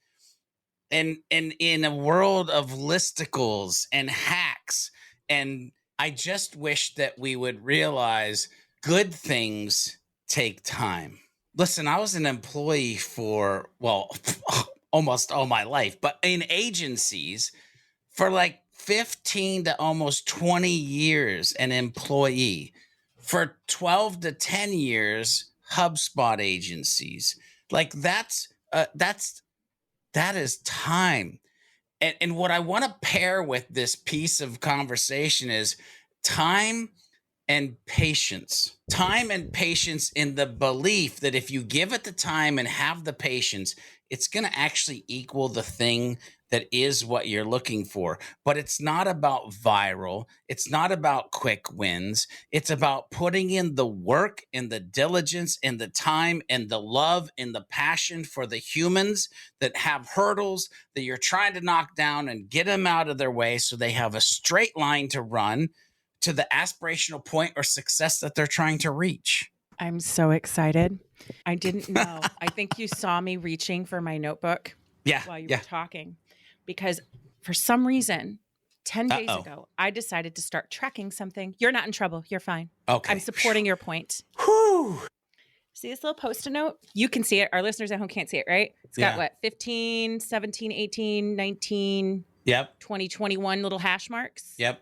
And in a world of listicles and hacks, and I just wish that we would realize good things take time. Listen, I was an employee for, well, almost all my life, but in agencies for like 15 to almost 20 years, an employee. For 12 to 10 years, HubSpot agencies. Like that is time. And what I want to pair with this piece of conversation is time and patience. Time and patience in the belief that if you give it the time and have the patience, it's going to actually equal the thing that is what you're looking for. But it's not about viral. It's not about quick wins. It's about putting in the work and the diligence and the time and the love and the passion for the humans that have hurdles that you're trying to knock down and get them out of their way so they have a straight line to run to the aspirational point or success that they're trying to reach. I'm so excited. I didn't know. I think you saw me reaching for my notebook while you were talking, because for some reason, 10 days ago, I decided to start tracking something. You're not in trouble. You're fine. Okay. I'm supporting your point. Whew. See this little Post-it note? You can see it. Our listeners at home can't see it, right? It's got what? 15, 17, 18, 19, 20, 21 little hash marks. Yep.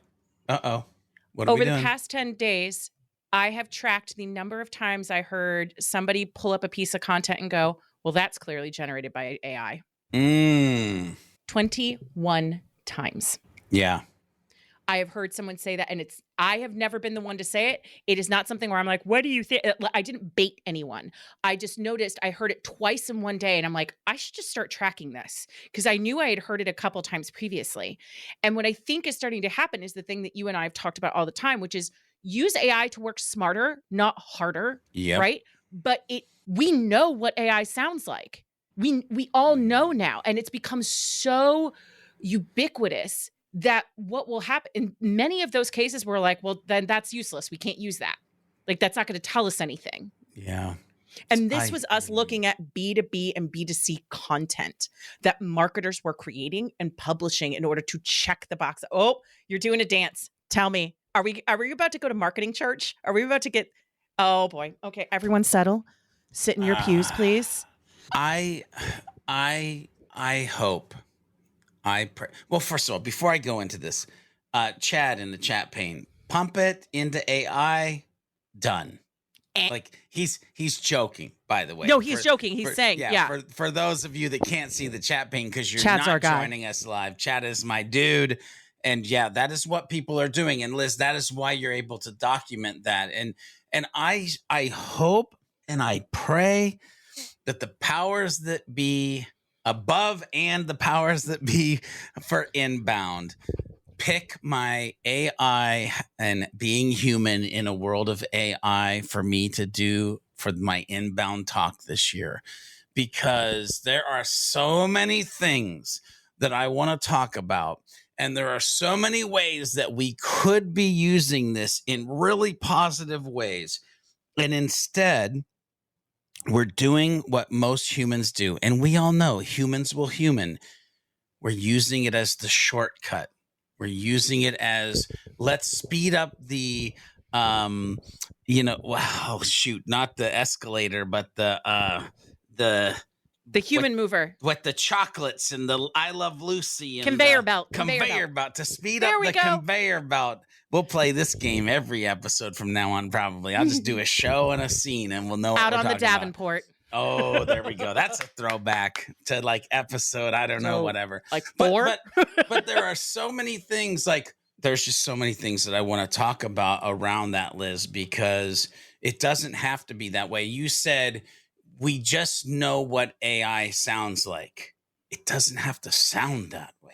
What Over the past 10 days, I have tracked the number of times I heard somebody pull up a piece of content and go, well, that's clearly generated by AI. 21 times. Yeah. I have heard someone say that, and I have never been the one to say it. It is not something where I'm like, what do you think? I didn't bait anyone. I just noticed I heard it twice in one day, and I'm like, I should just start tracking this, because I knew I had heard it a couple times previously. And what I think is starting to happen is the thing that you and I have talked about all the time, which is use AI to work smarter, not harder, right? But we know what AI sounds like. We all know now, and it's become so ubiquitous that what will happen in many of those cases, we're like, well, then that's useless. We can't use that. Like, that's not going to tell us anything. Yeah. And this was us looking at B2B and B2C content that marketers were creating and publishing in order to check the box. Oh, you're doing a dance. Tell me, are we about to go to marketing church? Are we about to get, oh boy. Okay. Everyone settle. Sit in your pews, please. I hope. Well, first of all, before I go into this, Chad in the chat pane, pump it into AI, done. Like he's joking, by the way. No, he's joking. He's saying, For those of you that can't see the chat pane because you're Chad's not joining us live, Chad is my dude. And that is what people are doing. And Liz, that is why you're able to document that. And I hope and I pray that the powers that be above and the powers that be for inbound pick my AI and being human in a world of AI for me to do for my inbound talk this year, because there are so many things that I want to talk about. And there are so many ways that we could be using this in really positive ways. And instead, we're doing what most humans do. And we all know humans will human. We're using it as the shortcut. We're using it as, let's speed up the, not the escalator, but the human mover with the chocolates and the I Love Lucy and conveyor belt to speed up the conveyor belt. We'll play this game every episode from now on. Probably I'll just do a show and a scene and we'll know out what on the Davenport. Oh, there we go. That's a throwback to like episode. I don't know, whatever. Like 4. But there are so many things. Like there's just so many things that I want to talk about around that, Liz, because it doesn't have to be that way. You said we just know what AI sounds like. It doesn't have to sound that way.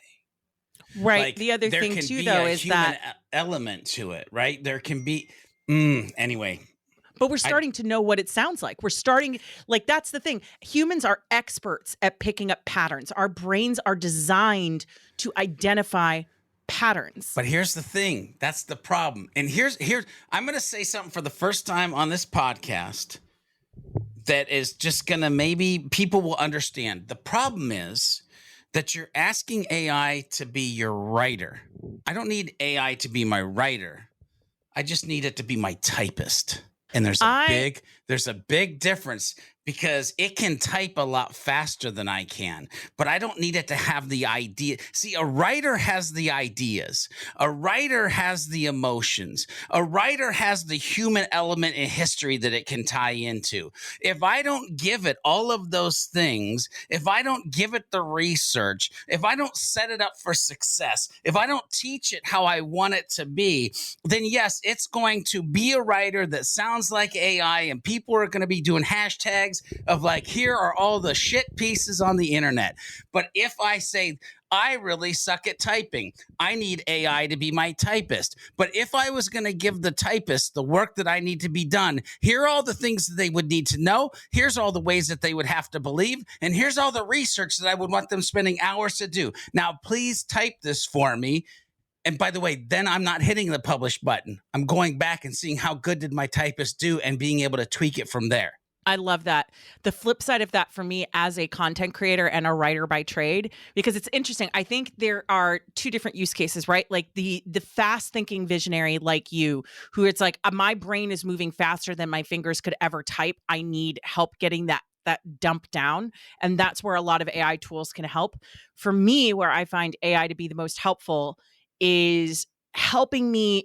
Right. Like, the other thing too, though, is that element to it, right? There can be, anyway, but we're starting to know what it sounds like. We're starting, like, that's the thing. Humans are experts at picking up patterns. Our brains are designed to identify patterns. But here's the thing. That's the problem. And here's I'm going to say something for the first time on this podcast that is just going to, maybe people will understand. The problem is that you're asking AI to be your writer. I don't need AI to be my writer. I just need it to be my typist. And there's a big difference, because it can type a lot faster than I can, but I don't need it to have the idea. See, a writer has the ideas. A writer has the emotions. A writer has the human element in history that it can tie into. If I don't give it all of those things, if I don't give it the research, if I don't set it up for success, if I don't teach it how I want it to be, then yes, it's going to be a writer that sounds like AI, and people are going to be doing hashtags of like, here are all the shit pieces on the internet. But if I say, I really suck at typing, I need AI to be my typist. But if I was going to give the typist the work that I need to be done, here are all the things that they would need to know. Here's all the ways that they would have to believe. And here's all the research that I would want them spending hours to do. Now, please type this for me. And by the way, then I'm not hitting the publish button. I'm going back and seeing how good did my typist do and being able to tweak it from there. I love that. The flip side of that for me as a content creator and a writer by trade, because it's interesting. I think there are two different use cases, right? Like the fast thinking visionary like you, who it's like, my brain is moving faster than my fingers could ever type. I need help getting that dump down. And that's where a lot of AI tools can help. For me, where I find AI to be the most helpful is helping me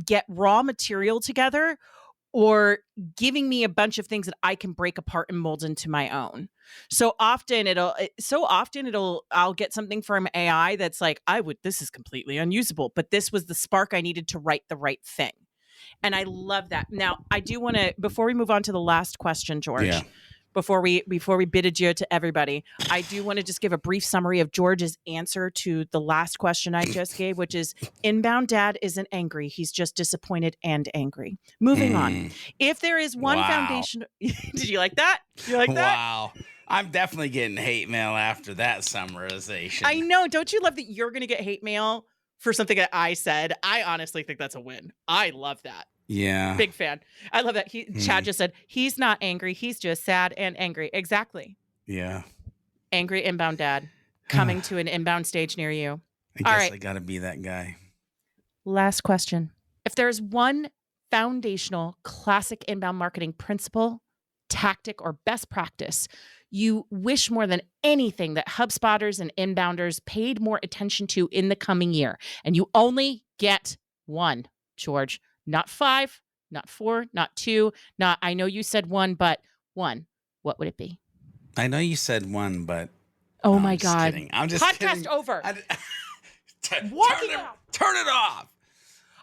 get raw material together, or giving me a bunch of things that I can break apart and mold into my own. So often I'll get something from AI that's like, this is completely unusable, but this was the spark I needed to write the right thing. And I love that. Now, I do want to, before we move on to the last question, George, before we bid adieu to everybody, I do want to just give a brief summary of George's answer to the last question I just gave, which is, inbound dad isn't angry. He's just disappointed and angry. Moving on. If there is one foundation, did you like that? You like that? Wow. I'm definitely getting hate mail after that summarization. I know. Don't you love that you're going to get hate mail for something that I said? I honestly think that's a win. I love that. Yeah. Big fan. I love that. Chad just said, he's not angry. He's just sad and angry. Exactly. Yeah. Angry inbound dad coming to an inbound stage near you. I guess I got to be that guy. Last question. If there's one foundational classic inbound marketing principle, tactic, or best practice you wish more than anything that HubSpotters and inbounders paid more attention to in the coming year, and you only get one, George, not 5, not 4, not 2, not, I know you said 1, but 1, what would it be? I know you said 1, but oh my God. I'm just Podcast kidding. over. Turn it off.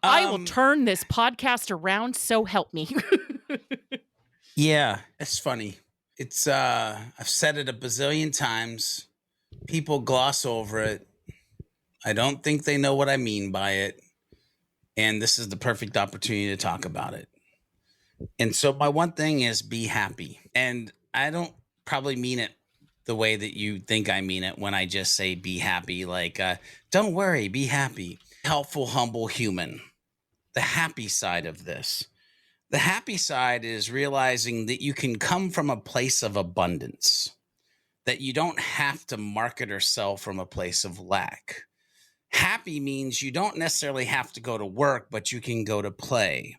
I will turn this podcast around, so help me. Yeah, it's funny. It's I've said it a bazillion times. People gloss over it. I don't think they know what I mean by it. And this is the perfect opportunity to talk about it. And so my one thing is be happy. And I don't probably mean it the way that you think I mean it when I just say be happy. Like, don't worry, be happy. Helpful, humble human. The happy side of this. The happy side is realizing that you can come from a place of abundance, that you don't have to market or sell from a place of lack. Happy means you don't necessarily have to go to work, but you can go to play.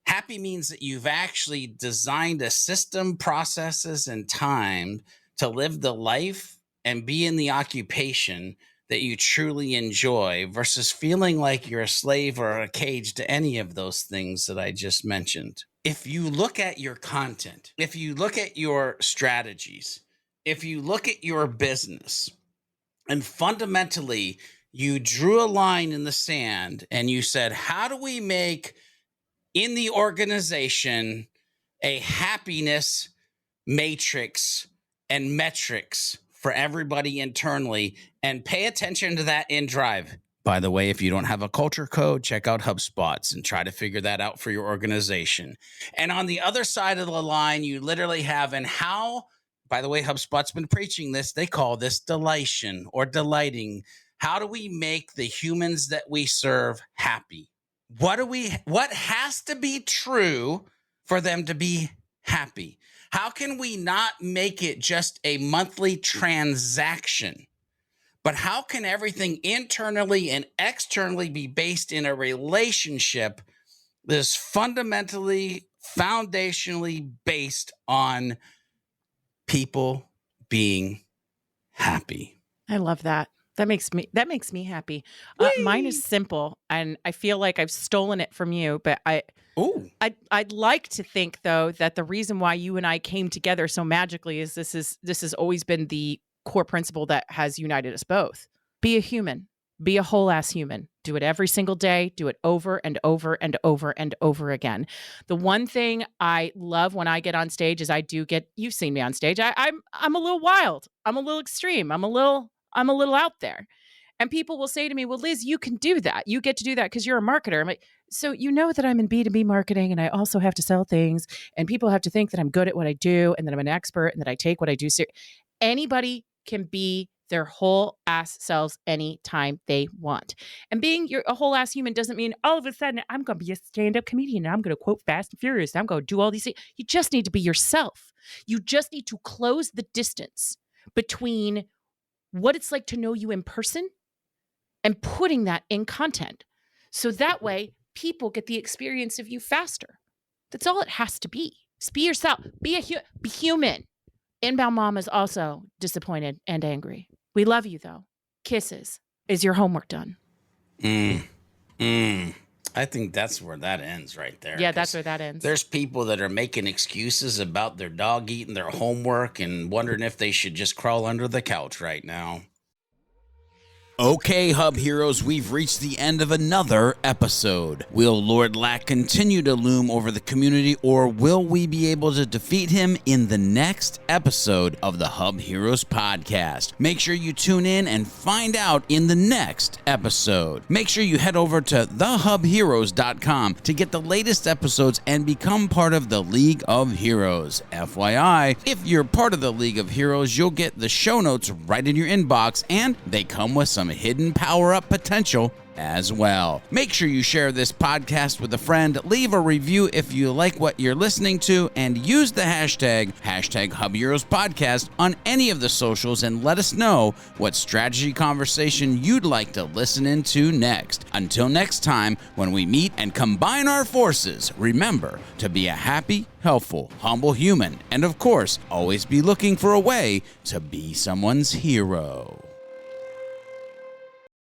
Happy means that you've actually designed a system, processes, and time to live the life and be in the occupation that you truly enjoy versus feeling like you're a slave or a cage to any of those things that I just mentioned. If you look at your content, if you look at your strategies, if you look at your business, and fundamentally you drew a line in the sand and you said, how do we make in the organization a happiness matrix and metrics for everybody internally, and pay attention to that in Drive. By the way, if you don't have a culture code, check out HubSpots and try to figure that out for your organization. And on the other side of the line, you literally have, and how, by the way, HubSpot's been preaching this. They call this delation or delighting. How do we make the humans that we serve happy? What has to be true for them to be happy? How can we not make it just a monthly transaction? But how can everything internally and externally be based in a relationship that is fundamentally, foundationally based on people being happy? I love that. That makes me happy. Mine is simple, and I feel like I've stolen it from you, but I'd like to think though that the reason why you and I came together so magically is this has always been the core principle that has united us both. Be a human. Be a whole ass human. Do it every single day. Do it over and over and over and over again. The one thing I love when I get on stage is you've seen me on stage. I'm a little wild. I'm a little extreme. I'm a little out there. And people will say to me, well, Liz, you can do that. You get to do that because you're a marketer. I'm like, so you know that I'm in B2B marketing and I also have to sell things and people have to think that I'm good at what I do and that I'm an expert and that I take what I do seriously. Anybody can be their whole ass selves anytime they want. And being a whole ass human doesn't mean all of a sudden I'm going to be a stand-up comedian and I'm going to quote Fast and Furious. And I'm going to do all these things. You just need to be yourself. You just need to close the distance between what it's like to know you in person and putting that in content. So that way people get the experience of you faster. That's all it has to be. Just be yourself. Be human. Inbound Mom is also disappointed and angry. We love you, though. Kisses. Is your homework done? I think that's where that ends right there. Yeah, that's where that ends. There's people that are making excuses about their dog eating their homework and wondering if they should just crawl under the couch right now. Okay, Hub Heroes, we've reached the end of another episode. Will Lord Lack continue to loom over the community, or will we be able to defeat him in the next episode of the Hub Heroes Podcast? Make sure you tune in and find out in the next episode. Make sure you head over to thehubheroes.com to get the latest episodes and become part of the League of Heroes. FYI, if you're part of the League of Heroes, you'll get the show notes right in your inbox, and they come with some hidden power-up potential as well. Make sure you share this podcast with a friend, leave a review if you like what you're listening to, and use the hashtag HubHeroes Podcast on any of the socials and let us know what strategy conversation you'd like to listen into next. Until next time, when we meet and combine our forces, remember to be a happy, helpful, humble human, and of course, always be looking for a way to be someone's hero.